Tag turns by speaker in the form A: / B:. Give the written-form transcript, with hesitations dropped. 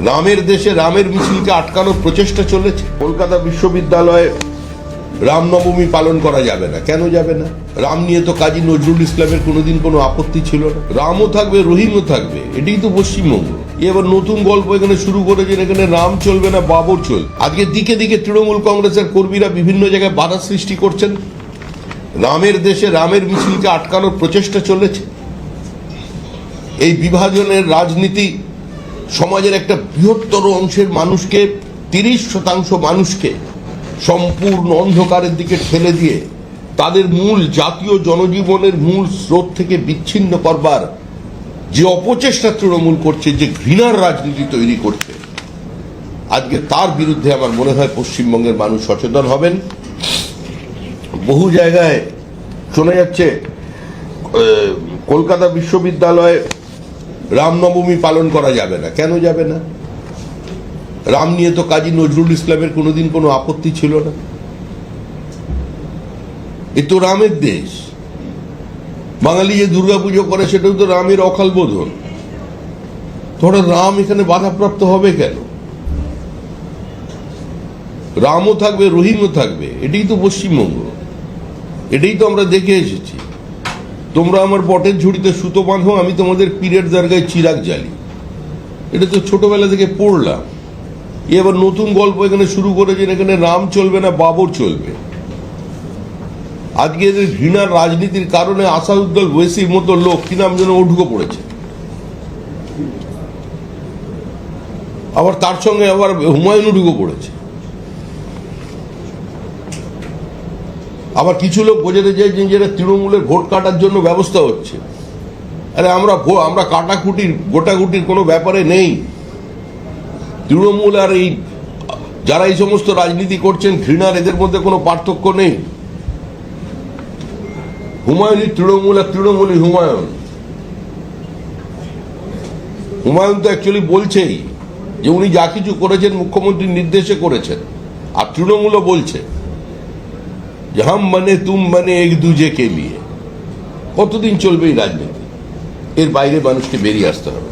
A: রামের দেশে রামের মিছিলকে আটকানোর প্রচেষ্টা চলেছে। কলকাতা বিশ্ববিদ্যালয়ে রামনবমী পালন করা যাবে না। কেন যাবে না? রাম নিয়ে তো কাজী নজরুল ইসলামের কোনোদিন কোনো আপত্তি ছিল না। রামও থাকবে, রহিমও থাকবে, এটাই তো পশ্চিমবঙ্গ। এবার নতুন গল্প এখানে শুরু করেছেন, এখানে রাম চলবে না বাবর চলবে। আজকে দিকে দিকে তৃণমূল কংগ্রেসের কর্মীরা বিভিন্ন জায়গায় বাধা সৃষ্টি করছেন। রামের দেশে রামের মিছিলকে আটকানোর প্রচেষ্টা চলেছে। এই বিভাজনের রাজনীতি সমাজের একটা বৃহত্তর অংশের মানুষকে, 30% মানুষকে সম্পূর্ণ অন্ধকারের দিকে ঠেলে দিয়ে তাদের মূল জাতীয় জনজীবনের মূল স্রোত থেকে বিচ্ছিন্ন করবার যে অপচেষ্টা তৃণমূল করছে, যে ঘৃণার রাজনীতি তৈরি করছে, আজকে তার বিরুদ্ধে আমার মনে হয় পশ্চিমবঙ্গের মানুষ সচেতন হবেন। বহু জায়গায় শোনা যাচ্ছে কলকাতা বিশ্ববিদ্যালয়ে রামনবমী পালন করা যাবে না। কেন যাবে না? রাম নিয়ে তো কাজী নজরুল ইসলামের কোনোদিন কোনো আপত্তি ছিল না। এ তো রামের দেশ। বাঙালি যে দুর্গাপুজো করে সেটাও তো রামের অকাল বোধন। ধরো রাম এখানে বাধাপ্রাপ্ত হবে কেন? রামও থাকবে, রহিমও থাকবে, এটাই তো পশ্চিমবঙ্গ। এটাই তো আমরা দেখে এসেছি। তোমরা আমার বটের ঝুড়িতে সুতো বাঁধো, আমি তোমাদের পীরের দরগায় চিরাগ জ্বালি। এটা তো ছোটবেলা থেকে পড়লাম। এবার নতুন গল্প এখানে শুরু করেছেন, এখানে রাম চলবে না বাবর চলবে। আজকে এদের ঘৃণার রাজনীতির কারণে আসাদুদ্দৌলা ওয়েসির মতো লোক কি নাম যেন ঢুকে পড়েছে। আবার তার সঙ্গে আবার হুমায়ুনও ঢুকে পড়েছে। আবার কিছু লোক বোঝাতে চাইছেন যে তৃণমূলের ভোট কাটার জন্য ব্যবস্থা হচ্ছে। আরে আমরা কাটাকুটির গোটাকুটির কোনো ব্যাপারে নেই। তৃণমূল আর এই যারা এই সমস্ত রাজনীতি করছেন ঘৃণার, এদের মধ্যে কোনো পার্থক্য নেই। হুমায়ুনই তৃণমূল আর তৃণমূলই হুমায়ুন। হুমায়ুন তো অ্যাকচুয়ালি বলছেই যে উনি যা কিছু করেছেন মুখ্যমন্ত্রীর নির্দেশে করেছেন, আর তৃণমূলও বলছে যে হাম মানে তুম মানে এক দুজে কে লিয়ে। কতদিন চলবে এই রাজনীতি? এর বাইরে মানুষকে বেরিয়ে আসতে হবে।